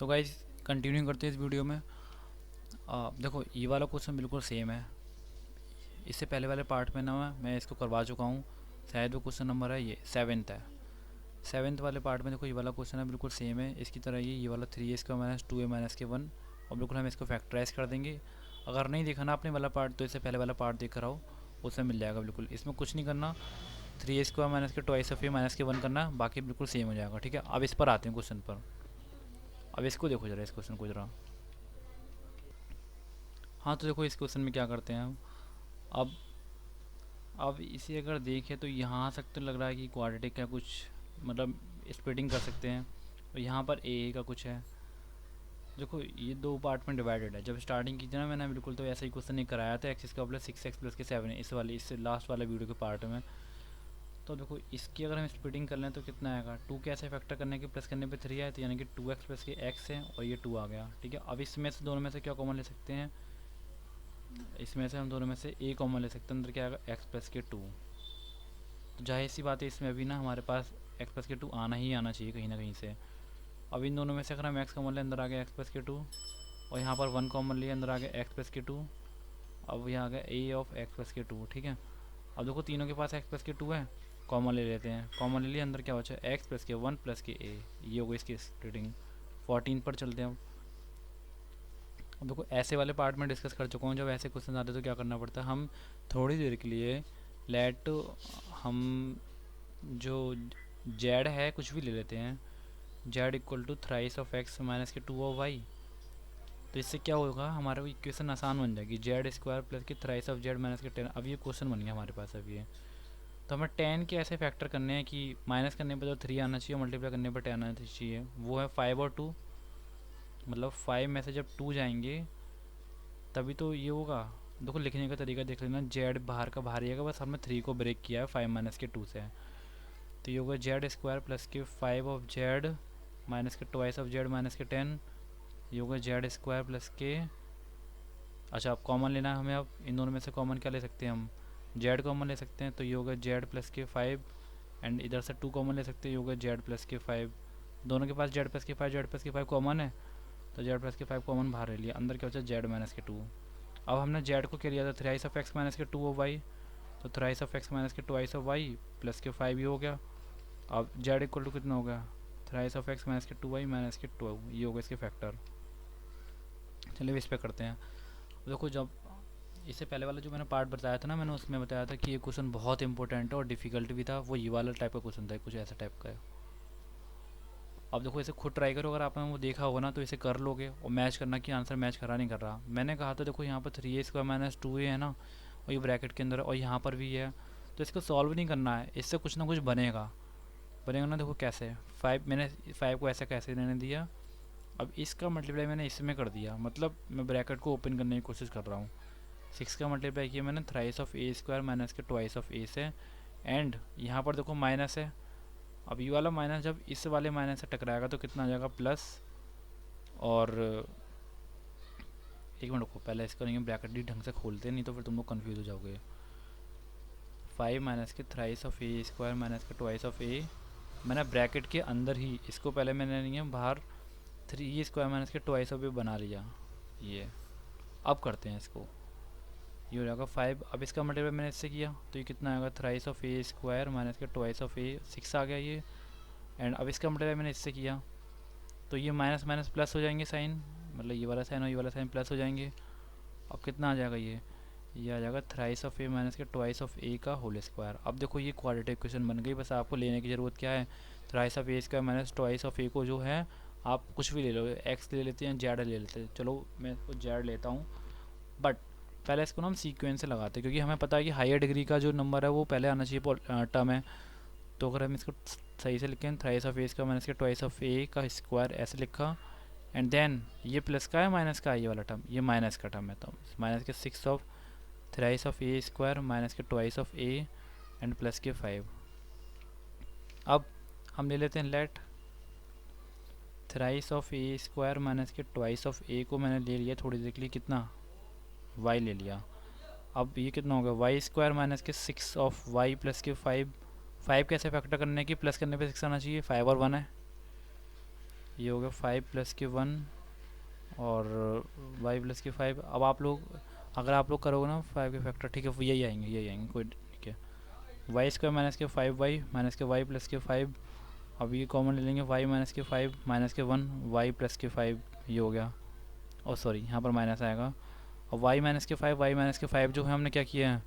तो guys continue करते हैं इस वीडियो में। देखो ये वाला क्वेश्चन बिल्कुल सेम है। इससे पहले वाले पार्ट में ना मैं इसको करवा चुका हूँ। शायद वो क्वेश्चन नंबर है, ये 7th है। 7th वाले पार्ट में देखो ये वाला क्वेश्चन है, बिल्कुल सेम है इसकी तरह। ये वाला 3a² माइनस 2a माइनस के 1, और बिल्कुल हम इसको फैक्टराइज कर देंगे। अगर नहीं देखा ना आपने वाला पार्ट तो इससे पहले वाला पार्ट देख कर आओ, उसमें मिल जाएगा। बिल्कुल इसमें कुछ नहीं करना, 3a² माइनस के ट्वाइस ऑफ ए माइनस के 1 करना, बाकी बिल्कुल सेम हो जाएगा। ठीक है, अब इस पर आते हैं क्वेश्चन पर। अब इसको देखो जरा, इस क्वेश्चन को जरा। हाँ तो देखो इस क्वेश्चन में क्या करते हैं हम। अब अब इसे अगर देखें तो यहाँ तक तो लग रहा है कि क्वाड्रेटिक का कुछ मतलब स्प्लिटिंग कर सकते हैं। और यहाँ पर ए का कुछ है। देखो ये दो पार्ट में डिवाइडेड है। जब स्टार्टिंग की थी ना मैंने, बिल्कुल तो ऐसा ही क्वेश्चन नहीं कराया था, एक्स का प्लस 6x प्लस के 7 इस वाले इस लास्ट वाले वीडियो के पार्ट में। तो देखो इसकी अगर हम स्प्लिटिंग कर लें तो कितना आएगा, 2 कैसे फैक्टर करने के प्लस करने पे 3 आए, तो यानी कि 2x प्लस के x है और ये 2 आ गया। ठीक है, अब इसमें से दोनों में से क्या कॉमन ले सकते हैं, इसमें से हम दोनों में से a कॉमन ले सकते हैं। अंदर क्या आएगा, x प्लस के 2। तो जाहिर सी बात है इसमें अभी ना हमारे पास x प्लस के 2 आना ही आना चाहिए कहीं ना कहीं से। अब इन दोनों में से अगर हम x कॉमन ले, अंदर आ गया x प्लस के 2, और यहाँ पर 1 कॉमन लिए, अंदर आ गया x प्लस के 2। अब यहाँ आ गया a ऑफ x प्लस के 2। ठीक है, अब देखो तीनों के पास x प्लस के 2 है, कॉमन ले लेते हैं। कॉमन ले लिया, अंदर क्या बचा, x प्लस के 1 प्लस के a। ये हो गई इसकी स्प्लिटिंग। 14 पर चलते हैं। अब देखो ऐसे वाले पार्ट में डिस्कस कर चुका हूँ, जब ऐसे क्वेश्चन आते तो क्या करना पड़ता है, हम थोड़ी देर के लिए लेट हम जो जेड है कुछ भी ले लेते हैं, Z equal to thrice of X minus के 2 ऑफ वाई। तो इससे क्या होगा, हमारा इक्वेशन आसान बन जाएगी, जेड स्क्वायर प्लस के थ्राइस ऑफ जेड माइनस के 10। अब ये क्वेश्चन बन गया हमारे पास अब ये। तो हमें 10 के ऐसे फैक्टर करने हैं कि माइनस करने पर तो 3 आना चाहिए और मल्टीप्लाई करने पर 10 आना चाहिए। वो है 5 और 2, मतलब 5 में से जब 2 जाएंगे तभी तो ये होगा। देखो लिखने का तरीका देख लेना, जेड बाहर का बाहर ही है, बस हमने 3 को ब्रेक किया है 5 माइनस के 2 से। तो ये होगा जेड स्क्वायर प्लस के 5 ऑफ जेड माइनस के ट्वाइस ऑफ जेड माइनस के 10। ये होगा जेड स्क्वायर प्लस के, अच्छा अब कॉमन लेना है हमें। अब इन दोनों में से कॉमन क्या ले सकते हैं हम, जेड कॉमन ले सकते हैं। तो ये होगा जेड प्लस के 5, एंड इधर से 2 कॉमन ले सकते हैं, ये होगा जेड प्लस के 5। दोनों के पास जेड प्लस के 5 जेड प्लस के 5 कॉमन है, तो जेड प्लस के 5 कॉमन बाहर ले लिया। अंदर क्या बचा, जेड माइनस के 2। अब हमने जेड को क्या लिया था, थ्राइस ऑफ एक्स माइनस के 2 ऑफ वाई। तो थ्राइस ऑफ एक्स माइनस के ट्वाइस ऑफ वाई प्लस के 5 ही हो गया। अब जेड इक्वल टू कितना हो गया, थ्राइस ऑफ एक्स माइनस के 2 वाई माइनस के 2, ये हो गया इसके फैक्टर। चलिए इस पर करते हैं। देखो जब इससे पहले वाला जो मैंने पार्ट बताया था ना, मैंने उसमें बताया था कि ये क्वेश्चन बहुत इंपॉर्टेंट है और डिफिकल्ट भी था। वो ये वाला टाइप का क्वेश्चन था, कुछ ऐसा टाइप का है। अब देखो इसे खुद ट्राई करो, अगर आपने वो देखा होगा ना तो इसे कर लोगे, और मैच करना कि आंसर मैच करा नहीं कर रहा। मैंने कहा था देखो यहाँ पर 3a² माइनस 2a है ना, और ये ब्रैकेट के अंदर, और यहाँ पर भी है। तो इसको सॉल्व नहीं करना है, इससे कुछ ना कुछ बनेगा। बनेगा ना, देखो कैसे, 5 मैंने 5 को ऐसे कैसे लेने दिया। अब इसका मल्टीप्लाई मैंने इसमें कर दिया, मतलब मैं ब्रैकेट को ओपन करने की कोशिश कर रहा हूँ। 6 का मल्टीप्लाई किया मैंने thrice of a square minus के ट्वाइस ऑफ ए से, एंड यहाँ पर देखो माइनस है। अब ये वाला माइनस जब इस वाले माइनस से टकराएगा तो कितना आ जाएगा, प्लस। और एक मिनट को पहले इसको नहीं ब्रैकेट डी ढंग से खोलते, नहीं तो फिर तुम लोग कन्फ्यूज हो जाओगे। 5 माइनस के thrice of a square minus के ट्वाइस ऑफ ए, मैंने ब्रैकेट के अंदर ही इसको पहले मैंने नहीं है बाहर 3 स्क्वायर माइनस के ट्वाइस ऑफ ए बना लिया ये। अब करते हैं इसको, ये हो जाएगा 5। अब इसका मल्टीप्लाई मैंने इससे किया तो ये कितना आएगा, thrice of a square minus के ट्वाइस ऑफ ए, 6 आ गया ये। एंड अब इसका मल्टीप्लाई मैंने इससे किया तो ये माइनस माइनस प्लस हो जाएंगे साइन, मतलब ये वाला साइन और ये वाला साइन प्लस हो जाएंगे। अब कितना आ जाएगा ये आ जाएगा थ्राइस ऑफ ए माइनस के ट्वाइस ऑफ ए का होल स्क्वायर। अब देखो ये क्वाड्रेटिक इक्वेशन बन गई, बस आपको लेने की ज़रूरत क्या है, thrice of a square minus twice of a को जो है आप कुछ भी ले लो, एक्स ले लेते हैं, जेड ले लेते हैं। चलो मैं इसको जेड लेता हूँ, बट पहले इसको ना हम सीक्वेंस से लगाते हैं, क्योंकि हमें पता है कि हायर डिग्री का जो नंबर है वो पहले आना चाहिए टर्म है। तो अगर हम इसको सही से लिखें, थ्राइस ऑफ ए का माइनस के ट्वाइस ऑफ ए का स्क्वायर ऐसे लिखा, एंड देन ये प्लस का है माइनस का है, ये वाला टर्म ये माइनस का टर्म है, तो माइनस के 6 of thrice of a square minus के twice of a and plus के 5। अब हम ले लेते हैं let thrice of a square minus के ट्वाइस ऑफ ए को मैंने ले लिया थोड़ी देर के लिए, कितना वाई ले लिया। अब ये कितना होगा, वाई स्क्वायर माइनस के 6 ऑफ वाई प्लस के 5। 5 कैसे फैक्टर करने की, प्लस करने पे 6 आना चाहिए, 5 और 1 है, ये हो गया 5 प्लस के 1 और वाई प्लस के 5। अब आप लोग अगर आप लोग करोगे ना 5 के फैक्टर, ठीक है, यही आएंगे कोई, ठीक है। वाई स्क्वायर माइनस के 5y माइनस के वाई प्लस के 5। अब ये कॉमन ले लेंगे, वाई माइनस के 5 माइनस के 1 वाई प्लस के 5, ये हो गया। और सॉरी यहाँ पर माइनस आएगा। और वाई माइनस के 5 वाई माइनस के 5 जो है हमने क्या किया है,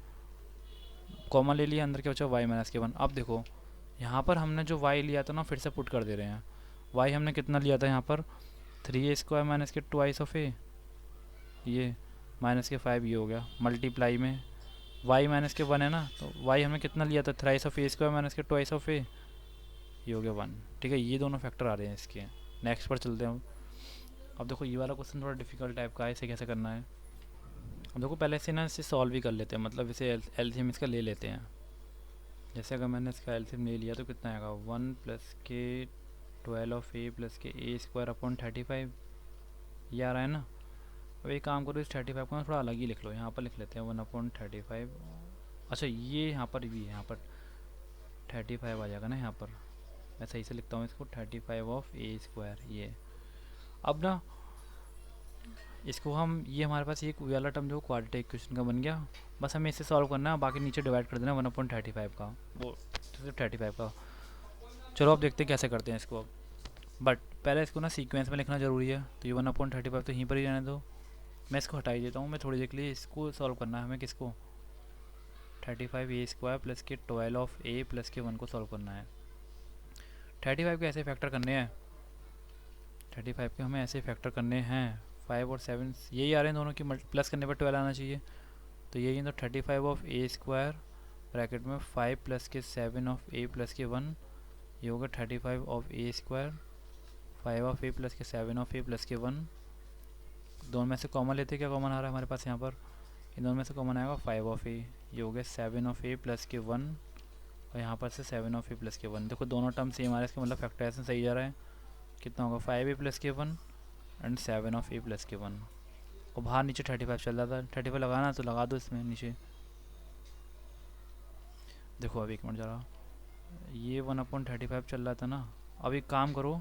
कॉमन ले लिया, अंदर क्या बचा वाई माइनस के 1। अब देखो यहाँ पर हमने जो वाई लिया था ना फिर से पुट कर दे रहे हैं। वाई हमने कितना लिया था यहाँ पर 3a स्क्वायर माइनस के ट्वाइस ऑफ ए, ये माइनस के 5, ये हो गया मल्टीप्लाई में वाई माइनस के 1 है ना, तो वाई हमने कितना लिया था thrice of a square minus के ट्वाइस ऑफ ए, ये हो गया 1, ठीक है। ये दोनों फैक्टर आ रहे हैं इसके। नेक्स्ट पर चलते हैं। अब देखो ये वाला क्वेश्चन थोड़ा डिफिकल्ट टाइप का है, इसे कैसे करना है। अब देखो पहले से ना इसे सॉल्व ही कर लेते हैं, मतलब इसे एलसीएम इसका ले लेते हैं। जैसे अगर मैंने इसका एलसीएम ले लिया तो कितना आएगा 1 प्लस के 12 ऑफ ए प्लस के ए स्क्वायर अपॉन 35, ये आ रहा है ना। अब एक काम करो, इस 35 को ना थोड़ा अलग ही लिख लो, यहाँ पर लिख लेते हैं 1/35। अच्छा ये यहाँ पर भी है, यहाँ पर 35 आ जाएगा ना, यहाँ पर मैं सही से लिखता हूँ इसको 35 ऑफ ए स्क्वायर। ये अब ना इसको हम, ये हमारे पास एक वाला टर्म जो क्वाड्रेटिक इक्वेशन का बन गया, बस हमें इसे सॉल्व करना है, बाकी नीचे डिवाइड कर देना 1/35 का, वो सिर्फ 35 का। चलो अब देखते हैं कैसे करते हैं इसको। अब बट पहले इसको ना सीक्वेंस में लिखना ज़रूरी है, तो ये 1/35 तो यहीं पर ही रहने दो, मैं इसको हटा ही देता हूँ। मैं थोड़ी देर के लिए इसको सॉल्व करना है हमें, किसको 35 ए स्क्वायर प्लस के 12 ऑफ ए प्लस के 1 को सॉल्व करना है। 35 के ऐसे फैक्टर करने हैं, 35 के हमें ऐसे फैक्टर करने हैं 5 और 7 यही आ रहे हैं दोनों की, प्लस करने पर 12 आना चाहिए, तो यही है। तो 35 ऑफ ए स्क्वायर ब्रैकेट में 5 प्लस के 7 ऑफ ए प्लस के 1, ये होगा 35 of a square 5 of A plus के 7 ऑफ ए प्लस के 1। दोनों में से कॉमन लेते, क्या कॉमन आ रहा है हमारे पास यहाँ पर, इन दोनों में से कॉमन आएगा 5 ऑफ ए, ये हो गया 7 ऑफ ए प्लस के 1, और यहाँ पर से 7 ऑफ ए प्लस के 1। देखो दोनों टर्म सेम आ रहा है, इसका मतलब फैक्टराइजेशन सही जा रहा है। कितना होगा 5 ए प्लस के 1 एंड 7 ऑफ ए प्लस के 1। और बाहर नीचे 35 चल रहा था, 35 लगाना तो लगा दो इसमें नीचे। देखो अभी एक मिनट जरा, ये 1/35 चल रहा था ना। अब एक काम करो,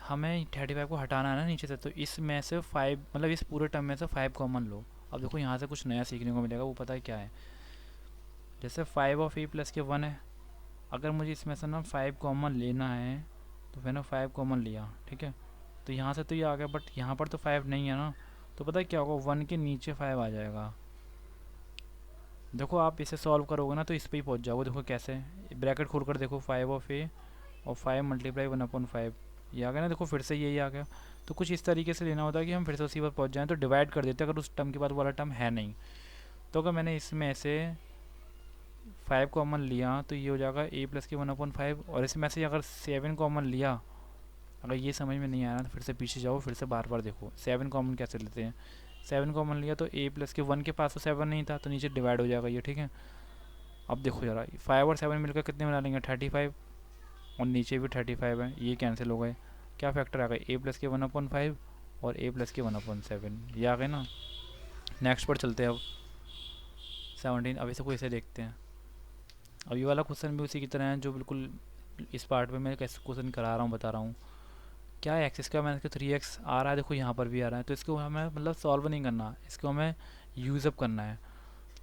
हमें 35 को हटाना है ना नीचे से, तो इसमें से 5 मतलब इस पूरे टर्म में से 5 कॉमन लो। अब देखो यहाँ से कुछ नया सीखने को मिलेगा, वो पता है क्या है। जैसे 5 ऑफ ए प्लस के 1 है, अगर मुझे इसमें से ना 5 कॉमन लेना है तो मैंने 5 कॉमन लिया, ठीक है, तो यहाँ से तो ये आ गया, बट यहाँ पर तो 5 नहीं है ना, तो पता है क्या होगा 1 के नीचे 5 आ जाएगा। देखो आप इसे सॉल्व करोगे ना तो इस पर ही पहुँच जाओगे। देखो कैसे, ब्रैकेट खोल कर देखो 5 ऑफ ए और 5 मल्टीप्लाई 1/5, ये आ गया ना। देखो फिर से यही आ गया। तो कुछ इस तरीके से लेना होता है कि हम फिर से उसी पर पहुंच जाएं, तो डिवाइड कर देते हैं अगर उस टर्म के बाद वाला टर्म है नहीं। तो अगर मैंने इसमें से 5 कॉमन लिया तो ये हो जाएगा a प्लस के 1/5, और इसमें से अगर 7 कॉमन लिया, अगर ये समझ में नहीं आया ना तो फिर से पीछे जाओ, फिर से बार बार देखो 7 कॉमन कैसे लेते हैं। 7 कॉमन लिया तो a प्लस के 1 के पास तो 7 नहीं था, तो नीचे डिवाइड हो जाएगा ये, ठीक है। अब देखो जरा 5 और 7 मिलकर कितने बना लेंगे 35, और नीचे भी 35 है, ये कैंसिल हो गए। क्या फैक्टर आ गए a प्लस के 1/5 और a प्लस के 1/7, ये आ गए ना। नेक्स्ट पर चलते हैं अब 17। अब इसे कोई ऐसे देखते हैं। अब ये वाला क्वेश्चन भी उसी की तरह है जो बिल्कुल इस पार्ट में मैं कैसे क्वेश्चन करा रहा हूँ, बता रहा हूँ। क्या है एक्स स्क्वायर माइनस के 3x आ रहा है, देखो यहाँ पर भी आ रहा है, तो इसको हमें मतलब सॉल्व नहीं करना, इसको हमें यूज़अप करना है।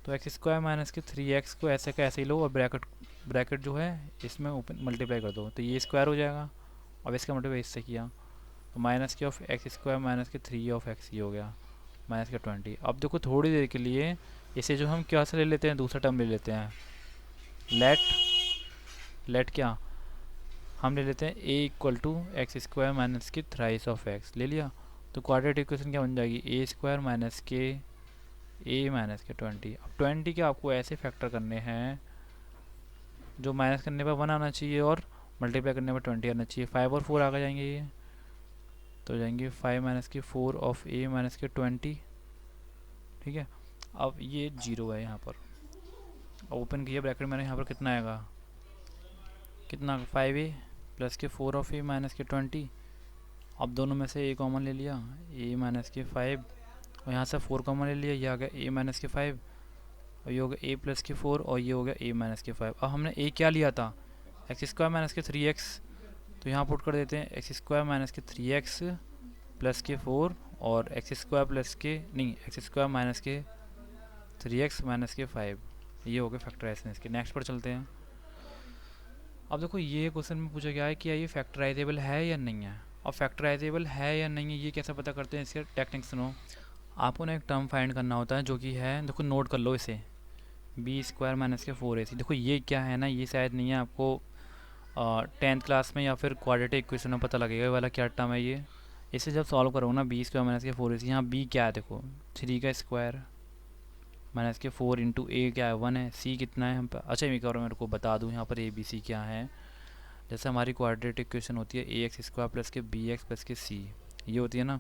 तो एक्स स्क्वायर माइनस के 3x को ऐसे का ऐसे ही लो, और ब्रैकेट जो है इसमें ओपन मल्टीप्लाई कर दो, तो ये स्क्वायर हो जाएगा। अब इसका मल्टीप्लाई इससे किया तो माइनस के ऑफ एक्स स्क्वायर माइनस के 3 ऑफ एक्स, ये हो गया माइनस के 20। अब देखो थोड़ी देर के लिए इसे जो हम क्या से ले लेते हैं, दूसरा टर्म ले लेते हैं, लेट क्या हम ले लेते हैं a equal to X square minus के थ्राइस ऑफ एक्स ले लिया। तो क्वाड्रेटिक इक्वेशन क्या बन जाएगी a स्क्वायर माइनस के a माइनस के 20। अब 20 के आपको ऐसे फैक्टर करने हैं जो माइनस करने पर 1 आना चाहिए और मल्टीप्लाई करने पर 20 आना चाहिए। 5 और 4 आगे जाएंगे, ये तो जाएंगे 5 माइनस के 4 ऑफ a माइनस के 20, ठीक है। अब ये 0 है यहाँ पर, ओपन किया ब्रैकेट मैंने, यहाँ पर कितना आएगा, कितना 5a प्लस के 4 ऑफ a माइनस के 20। अब दोनों में से a कॉमन ले लिया, a माइनस के 5, और यहाँ से 4 कॉमन ले लिया, ये आ गया a माइनस के 5, और ये हो गया a प्लस के 4, और ये हो गया a माइनस के 5। अब हमने a क्या लिया था, एक्स स्क्वायर माइनस के 3x, तो यहाँ पुट कर देते हैं एक्स स्क्वायर माइनस के 3x प्लस के 4 और एक्स स्क्वायर प्लस के नहीं एक्स स्क्वायर माइनस के 3x माइनस के 5। ये हो गए फैक्टराइजेशन इसके। नेक्स्ट पर चलते हैं। अब देखो ये क्वेश्चन में पूछा गया है कि ये फैक्टराइजेबल है या नहीं है। अब फैक्टराइजेबल है या नहीं है ये कैसे पता करते हैं, इसके टेक्निक सुनो। आपको ना एक टर्म फाइंड करना होता है जो कि है, देखो नोट कर लो इसे, बी स्क्वायर माइनस के 4ac। देखो ये क्या है ना, ये शायद नहीं है आपको 10th क्लास में या फिर क्वाड्रेटिक इक्वेशन में पता लगेगा ये वाला क्या टर्म है ये। इसे जब सॉल्व करो ना, बी स्क्वायर माइनस के 4ac, यहाँ बी क्या है देखो 3 का स्क्वायर माइनस के 4 इंटू ए क्या है 1 है, सी कितना है हम अच्छा एक और मेरे को बता दूँ यहाँ पर ए बी सी क्या है। जैसे हमारी क्वाड्रेटिक इक्वेशन होती है ए एक्स स्क्वायर प्लस के बी एक्स प्लस के सी, ये होती है ना।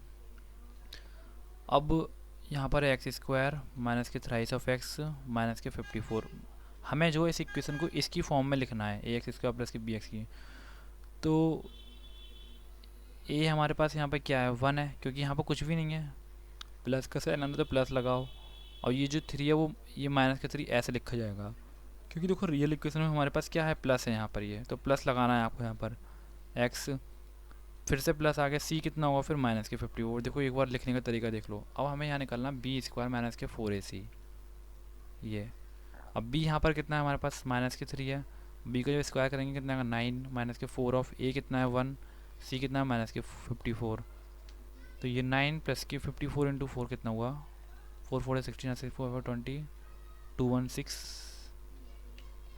अब यहाँ पर एक्स स्क्वायर माइनस के थ्राइस ऑफ एक्स माइनस के 54, हमें जो इस इक्वेशन को इसकी फॉर्म में लिखना है ए एक्स स्क्वायर प्लस के बी एक्स की। तो ए हमारे पास यहाँ पर क्या है 1 है, क्योंकि यहाँ पर कुछ भी नहीं है, प्लस का साइन आना तो प्लस लगाओ, और ये जो 3 है वो ये माइनस का 3 ऐसे लिखा जाएगा, क्योंकि देखो रियल इक्वेशन में हमारे पास क्या है प्लस है यहाँ पर, ये तो प्लस लगाना है आपको यहाँ पर एक्स, फिर से प्लस आ गया, सी कितना होगा फिर माइनस के 50। और देखो एक बार लिखने का तरीका देख लो। अब हमें यहाँ निकालना बी स्क्वायर माइनस के 4ac ये। अब बी यहाँ पर कितना है हमारे पास माइनस के 3 है, बी का जो स्क्वायर करेंगे कितना है 9 माइनस के 4 ऑफ ए कितना है 1, सी कितना है माइनस के 54। तो ये 9 प्लस के 54 इंटू 4 कितना हुआ 4 4 16 6 4 20 216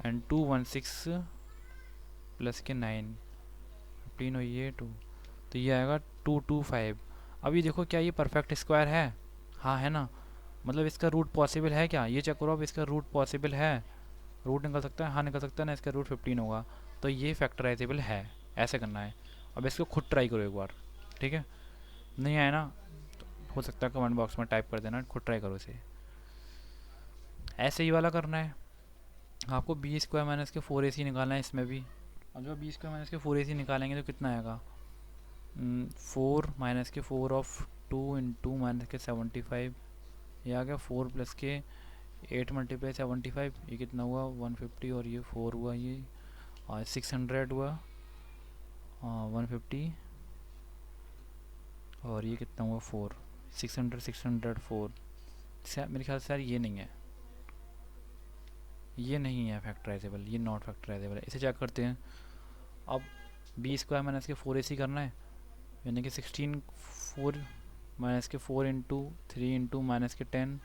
एंड 216 प्लस के 9 15 और ये 2, तो ये आएगा 225। अब ये देखो क्या ये परफेक्ट स्क्वायर है, हाँ है ना, मतलब इसका रूट पॉसिबल है क्या, ये चेक करो। अब इसका रूट पॉसिबल है, रूट निकल सकता है, हाँ निकल सकता है ना, इसका रूट 15 होगा, तो ये फैक्टराइजेबल है। ऐसे करना है। अब इसको खुद ट्राई करो एक बार, ठीक है, नहीं आया ना तो हो सकता है कमेंट बॉक्स में टाइप कर देना, खुद ट्राई करो इसे। ऐसे ही वाला करना है आपको, बी स्क्वायर माइनस के 4ac निकालना है इसमें भी। अब जब बी स्क्वायर माइनस के 4ac निकालेंगे तो कितना आएगा 4 माइनस के 4 ऑफ 2 इंटू माइनस के 75, ये आ गया 4 प्लस के 8 मल्टीप्लाई 75, ये कितना हुआ 150 और ये 4 हुआ, ये 600 हुआ 150 और ये कितना हुआ 4 600 604। मेरे ख्याल से यार ये नहीं है, ये नहीं है फैक्टराइजेबल, ये नॉट फैक्टराइजेबल है। इसे चेक करते हैं। अब बी स्क्वायर माइनस के 4ac करना है, यानी कि 16 4 माइनस के 4 इंटू 3 इंटू माइनस के 10,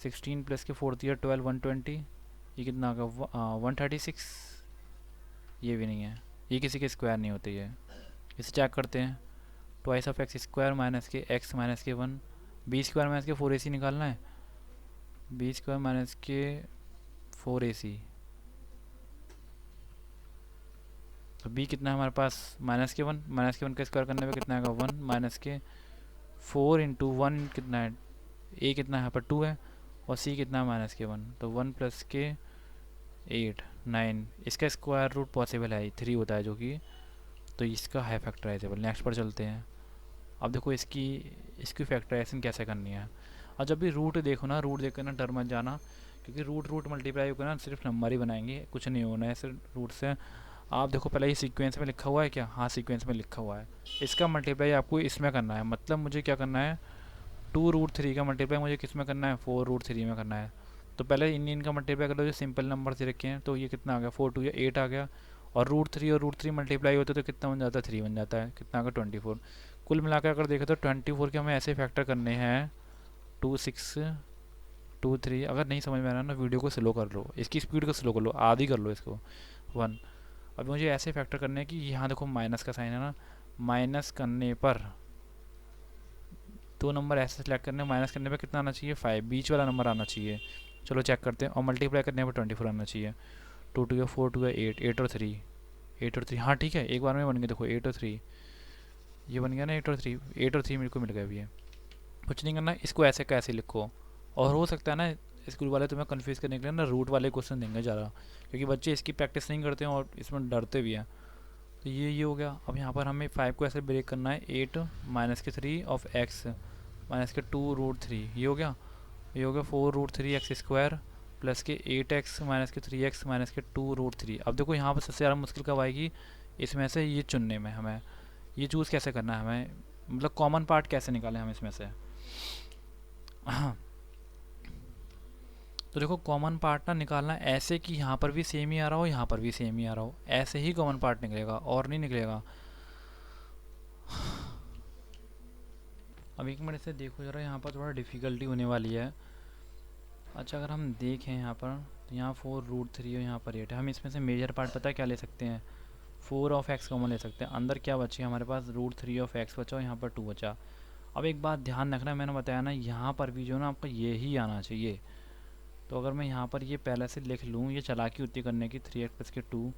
16 प्लस के 4 दिया 12 120, ये कितना आ गया 136, ये भी नहीं है, ये किसी के स्क्वायर नहीं होती है। इसे चेक करते हैं। Twice of x square minus के एक्स माइनस के 1, बी स्क्वायर माइनस के 4ac निकालना है, बी स्क्वायर माइनस के 4ac, तो बी कितना है हमारे पास माइनस के 1, माइनस के 1 का स्क्वायर करने पे कितना आएगा 1 माइनस के 4 इंटू 1 कितना है, ए कितना है यहाँ पर 2 है, और सी कितना है माइनस के 1, तो 1 प्लस के 8 9, इसका स्क्वायर रूट पॉसिबल है 3 होता है जो कि, तो इसका है फैक्टराइजेबल। नेक्स्ट पर चलते हैं। अब देखो इसकी फैक्टराइजेशन कैसे करनी है। और जब भी रूट देखो ना, रूट देख कर ना डर मत जाना, क्योंकि रूट मल्टीप्लाई होकर ना सिर्फ नंबर ही बनाएंगे, कुछ नहीं होना है सिर्फ रूट से। आप देखो पहले ये सीक्वेंस में लिखा हुआ है क्या, हाँ सीक्वेंस में लिखा हुआ है, इसका मल्टीप्लाई आपको इसमें करना है। मतलब मुझे क्या करना है 2√3 का मल्टीप्लाई मुझे किस में करना है 4√3 में करना है। तो पहले इनका मल्टीप्लाई कर लो जो सिंपल नंबर से रखे हैं, तो ये कितना आ गया 4 2 या 8 आ गया, और √3 और √3 मल्टीप्लाई होते तो कितना बन जाता है 3 बन जाता है, कितना आ गया 24। कुल मिलाकर अगर देखें तो 24 के हमें ऐसे फैक्टर करने हैं 2 6 2 3। अगर नहीं समझ में आ रहा ना वीडियो को स्लो कर लो, इसकी स्पीड को स्लो कर लो, आधी कर लो इसको 1। अब मुझे ऐसे फैक्टर करने हैं कि यहाँ देखो माइनस का साइन है ना, माइनस करने पर 2 नंबर ऐसे सेलेक्ट करने, माइनस करने पर कितना आना चाहिए 5, बीच वाला नंबर आना चाहिए। चलो चेक करते हैं। और मल्टीप्लाई करने पर 24 आना चाहिए। 2 2 या 4 2 या 8 8 और 3 8 और 3, हाँ ठीक है एक बार में बन गए। देखो 8 और 3 ये बन गया ना, 8 और 3 8 और 3 मेरे को मिल गया अभी है। कुछ नहीं करना, इसको ऐसे कैसे लिखो। और हो सकता है ना स्कूल वाले तुम्हें कन्फ्यूज़ करने के लिए ना रूट वाले क्वेश्चन देंगे ज़्यादा, क्योंकि बच्चे इसकी प्रैक्टिस नहीं करते हैं और इसमें डरते भी हैं। तो ये हो गया। अब यहाँ पर हमें 5 को ऐसे ब्रेक करना है, 8 माइनस के 3 ऑफ एक्स माइनस के 2√3, ये हो गया। ये हो गया 4√3 एक्स स्क्वायर प्लस के 8x माइनस के 3x माइनस के 2√3। अब देखो यहाँ पर सबसे ज़्यादा मुश्किल कब आएगी इसमें से ये चुनने में हमें ये चूज़ कैसे करना है हमें, मतलब कॉमन पार्ट कैसे निकालें हम इसमें से। तो देखो कॉमन पार्ट ना निकालना ऐसे कि यहाँ पर भी सेम ही आ रहा हो, यहाँ पर भी सेम ही आ रहा हो, ऐसे ही कॉमन पार्ट निकलेगा और नहीं निकलेगा। अब एक मिनट से देखो ज़रा, यहाँ पर थोड़ा डिफ़िकल्टी होने वाली है। अच्छा अगर हम देखें यहाँ पर, तो यहाँ 4√3 और यहाँ पर 8 है। हम इसमें से मेजर पार्ट पता है क्या ले सकते हैं, 4 ऑफ एक्स कॉमन ले सकते हैं। अंदर क्या बची हमारे पास, √3 ऑफ एक्स बचा और यहाँ पर 2 बचा। अब एक बात ध्यान रखना, मैंने बताया ना यहाँ पर भी जो ना आपका ये ही आना चाहिए। तो अगर मैं यहाँ पर ये पहले से लिख लूँ, ये चालाकी होती करने की, 3x+2,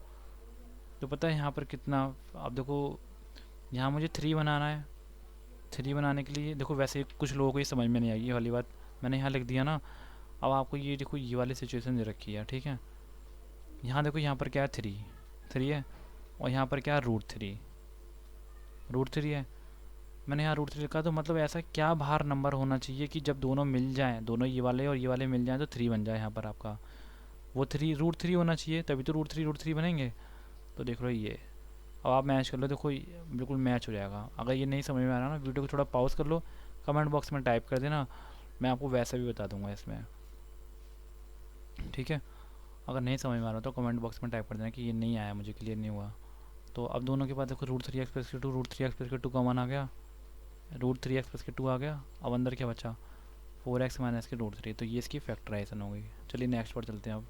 तो पता है यहाँ पर कितना, अब देखो यहाँ मुझे 3 बनाना है। 3 बनाने के लिए देखो, वैसे कुछ लोगों को ये समझ में नहीं आएगी ये वाली बात, मैंने यहाँ लिख दिया ना। अब आपको ये देखो, ये वाली सिचुएशन दे रखी है, ठीक है। यहाँ देखो, यहाँ पर क्या है, 3 है, और यहाँ पर क्या है, √3 है। मैंने यहाँ √3 लिखा, तो मतलब ऐसा क्या बाहर नंबर होना चाहिए कि जब दोनों मिल जाएं, दोनों ये वाले और ये वाले मिल जाएं, तो 3 बन जाए यहाँ पर आपका। वो √3 होना चाहिए, तभी तो √3 बनेंगे। तो देख लो ये, अब आप मैच कर लो, देखो बिल्कुल मैच हो जाएगा। अगर ये नहीं समझ में आ रहा ना, वीडियो को थोड़ा पॉज कर लो, कमेंट बॉक्स में टाइप कर देना, मैं आपको वैसे भी बता दूंगा इसमें, ठीक है। अगर नहीं समझ में आ रहा तो कमेंट बॉक्स में टाइप कर देना कि ये नहीं आया, मुझे क्लियर नहीं हुआ। तो अब दोनों के बाद देखो, √3x+2, √3x+2 कॉमन आ गया, √3x+2 आ गया। अब अंदर क्या बचा, 4x - √3, तो ये इसकी फैक्टराइजेशन हो गई। चलिए नेक्स्ट पर चलते हैं अब।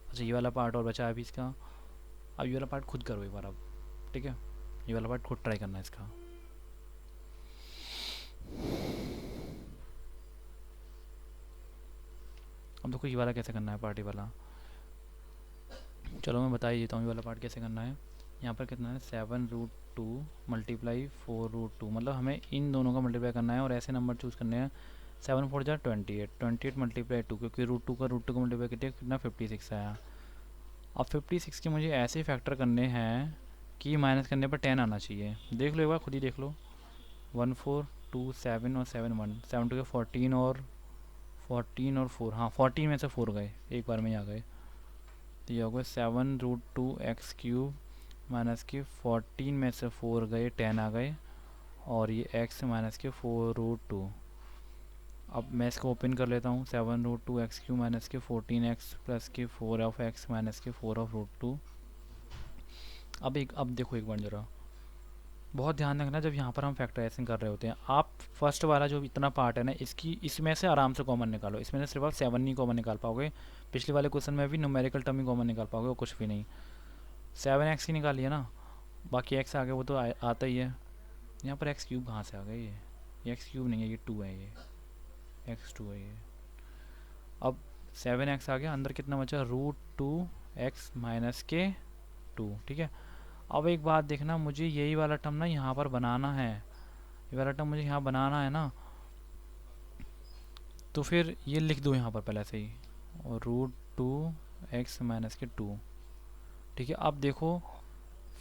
अच्छा ये वाला पार्ट और बचा है अभी इसका। अब ये वाला पार्ट खुद करो एक बार अब, ठीक है। ये वाला पार्ट खुद ट्राई करना है इसका। अब देखो ये वाला कैसे करना है, पार्टी वाला, चलो मैं बता ही देता हूँ ये वाला पार्ट कैसे करना है। यहाँ पर कितना है, 7√2 × 4√2, मतलब हमें इन दोनों का मल्टीप्लाई करना है और ऐसे नंबर चूज़ करने हैं। 7 4 जा 28, 28 × 2, क्योंकि √2 का मल्टीप्लाई कितना 56 आया। अब 56 के मुझे ऐसे फैक्टर करने हैं कि माइनस करने पर 10 आना चाहिए। देख लो एक बार, खुद ही देख लो, 1 4 2 7 और 7 1, 7 2 के 14 और 4, हाँ 14 में से 4 गए, एक बार में ही आ गए। तो ये हो गया 7√2x³ माइनस के 14 में से 4 गए, 10 आ गए, और ये x माइनस के 4√2। अब मैं इसको ओपन कर लेता हूँ, 7√2x³ माइनस के 14x प्लस के 4 ऑफ x माइनस के 4 ऑफ √2। अब देखो एक बार ज़रा, बहुत ध्यान रखना जब यहाँ पर हम फैक्टराइजेशन कर रहे होते हैं। आप फर्स्ट वाला जो इतना पार्ट है ना, इसमें से आराम से कॉमन निकालो। इसमें से सिर्फ आप 7 नहीं कॉमन निकाल पाओगे। पिछले वाले क्वेश्चन में भी न्यूमेरिकल टर्म ही कॉमन निकाल पाओगे और कुछ भी नहीं। 7x की निकालिए ना, बाकी x आ गया, वो तो आता ही है। यहाँ पर x³ कहाँ से आ गया, ये x³ नहीं है, ये 2 है, ये x2 है ये। अब 7x आ गया, अंदर कितना बचा, √2x माइनस के 2, ठीक है। अब एक बात देखना, मुझे यही वाला टर्म ना यहाँ पर बनाना है, ये वाला टर्म मुझे यहाँ बनाना है ना, तो फिर ये लिख दो यहाँ पर पहले से ही, और √2x माइनस के 2, ठीक है। अब देखो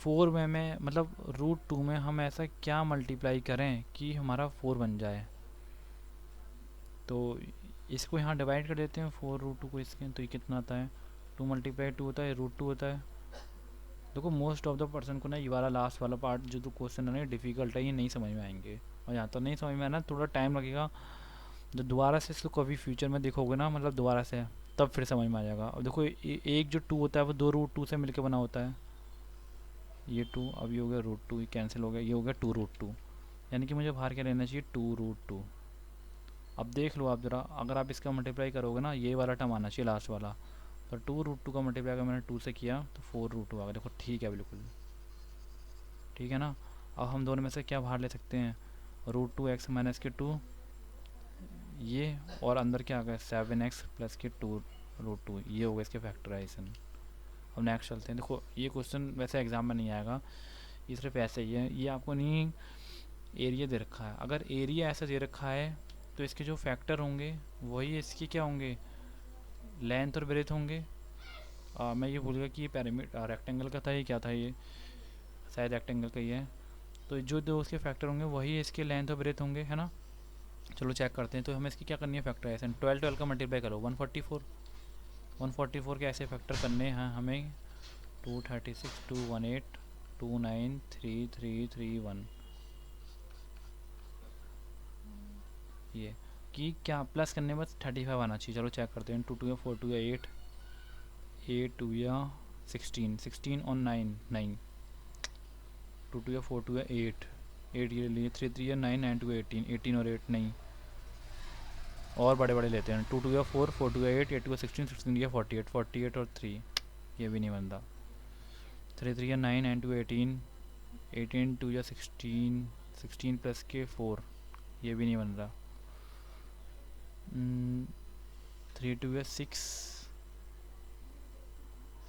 4 में मैं मतलब √2 में हम ऐसा क्या मल्टीप्लाई करें कि हमारा 4 बन जाए। तो इसको यहाँ डिवाइड कर देते हैं, 4√2 को इसके, तो ये कितना आता है, 2 × 2 होता है, √2 होता है। देखो मोस्ट ऑफ द पर्सन को ना ये वाला लास्ट वाला पार्ट जो तो क्वेश्चन है ना डिफ़िकल्ट है, ये नहीं समझ में आएंगे, और यहाँ तो नहीं समझ में आना, थोड़ा टाइम लगेगा। जब दोबारा से इसको कभी फ्यूचर में देखोगे ना, मतलब दोबारा से, तब फिर समझ में आ जाएगा। अब देखो एक जो 2 होता है वो 2 √2 से मिलकर बना होता है, ये 2, अब ये हो गया √2, ये कैंसिल हो गया, ये हो गया 2√2, यानी कि मुझे बाहर क्या लेना चाहिए, 2√2। अब देख लो आप ज़रा, अगर आप इसका मल्टीप्लाई करोगे ना, ये वाला टर्म आना चाहिए लास्ट वाला, तो 2√2 का मल्टीप्लाई अगर मैंने 2 से किया तो 4√2 आ गया। देखो ठीक है, बिल्कुल ठीक है ना। अब हम दोनों में से क्या बाहर ले सकते हैं, √2x माइनस के 2, ये, और अंदर क्या आ गया 7x प्लस के 2√2, ये हो गया इसके फैक्टराइजेशन। अब नेक्स्ट चलते हैं। देखो ये क्वेश्चन वैसे एग्जाम में नहीं आएगा, ये सिर्फ ऐसे ही है, ये आपको नहीं एरिया दे रखा है। अगर एरिया ऐसा दे रखा है तो इसके जो फैक्टर होंगे वही इसकी क्या होंगे, लेंथ और ब्रेथ होंगे। मैं ये भूल गया कि ये रेक्टेंगल का था, ये क्या था, ये शायद रेक्टेंगल का ही है। तो जो दो उसके फैक्टर होंगे वही इसके लेंथ और ब्रेथ होंगे, है ना। चलो चेक करते हैं। तो हमें इसकी क्या करनी है फैक्टराइजेशन, 12 का मल्टीप्लाई करो, 144 के ऐसे फैक्टर करने हैं हमें, 236 218 293331 ये कि क्या प्लस करने बस 35 आना चाहिए। चलो चेक करते हैं। 2 या 4 या 8, 8 या 16, 16 और 9 9, 2 या 4 या 8, 8 ये ले लीजिए। 3 या 9, 9 18, 18 और 8 नहीं, और बड़े बड़े लेते हैं। 2 या 4, 4 या 8, 8 या 16, 16 या 48, 48 और 3 ये भी नहीं बनता। 3 या 9, 9 18, 18 2 या 16, 16 प्लस के 4 ये भी नहीं बन रहा। 3 2 या 6,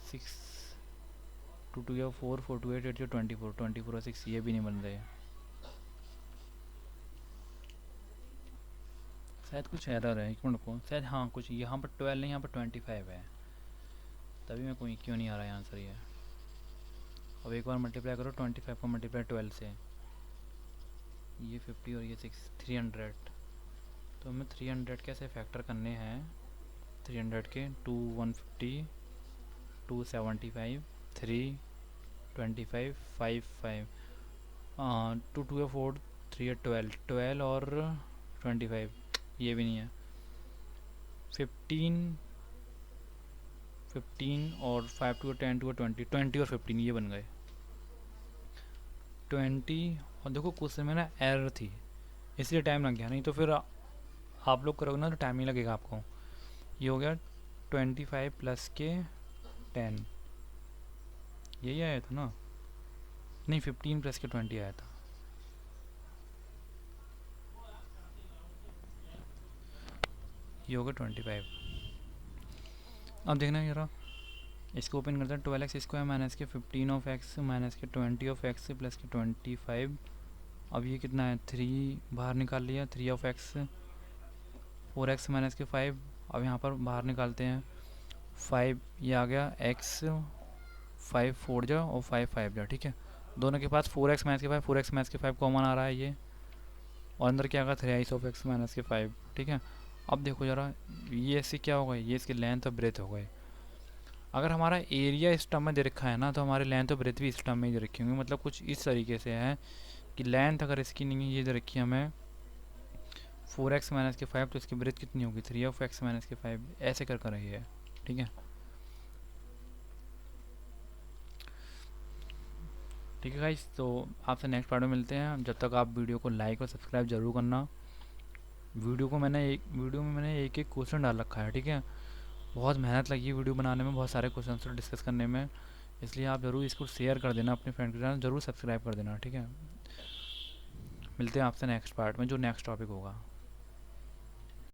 6 2 या 4, 4 2 8, 8 या 24, 24 और 6 ये भी नहीं बन रहे। शायद कुछ एरर है, एक मिनट को। शायद हाँ कुछ यहाँ पर 12 नहीं, यहाँ पर 25 है, तभी मैं कोई क्यों नहीं आ रहा है आंसर ये। अब एक बार मल्टीप्लाई करो 25 को मल्टीप्लाई 12 से, ये 50 और ये 6, 300। तो हमें 300 कैसे फैक्टर करने हैं। 300 के 2 150, 2 75, 3 25 5 5, 2 2 या 4, 3 या 12, 12 और 25 ये भी नहीं है। 15 15 और 5 2 10 2 20, 20 और 15 ये बन गए 20। और देखो क्वेश्चन में ना एरर थी इसलिए टाइम लग गया, नहीं तो फिर आप लोग करोगे ना तो टाइम ही लगेगा आपको। ये हो गया 25 प्लस के 10, यही आया था ना, नहीं 15 प्लस के 20 आया था। ये होगा 25। अब देखना जरा, इसको ओपन करते हैं। 12x स्क्वायर माइनस के 15 ऑफ एक्स माइनस के 20 ऑफ एक्स प्लस के 25। अब ये कितना है, 3 बाहर निकाल लिया, 3 ऑफ एक्स, 4x माइनस के 5। अब यहाँ पर बाहर निकालते हैं 5, ये आ गया x, 5 4 जा और 5 5 जा, ठीक है। दोनों के पास 4x माइनस के 5, 4x माइनस के 5 कॉमन आ रहा है ये, और अंदर क्या आएगा 3 ऑफ x माइनस के 5, ठीक है। अब देखो ज़रा ये ऐसे क्या होगा, ये इसकी लेंथ और ब्रेथ हो गई। अगर हमारा एरिया इस टर्म में दे रखा है ना तो हमारी लेंथ और ब्रेथ भी इस टर्म में ही दे रखी होंगी। मतलब कुछ इस तरीके से है कि लेंथ अगर इसकी नहीं है, ये दे रखी है हमें 4x माइनस के 5, तो इसकी ब्रेथ कितनी होगी 3 ऑफ x माइनस के 5, ऐसे कर रही है, ठीक है। ठीक है गाइस, तो आपसे नेक्स्ट पार्ट में मिलते हैं। जब तक आप वीडियो को लाइक और सब्सक्राइब जरूर करना। वीडियो में मैंने एक एक क्वेश्चन डाल रखा है, ठीक है। बहुत मेहनत लगी वीडियो बनाने में, बहुत सारे क्वेश्चन डिस्कस करने में, इसलिए आप ज़रूर इसको शेयर कर देना अपने फ्रेंड के साथ, ज़रूर सब्सक्राइब कर देना, ठीक है। मिलते हैं आपसे नेक्स्ट पार्ट में जो नेक्स्ट टॉपिक होगा।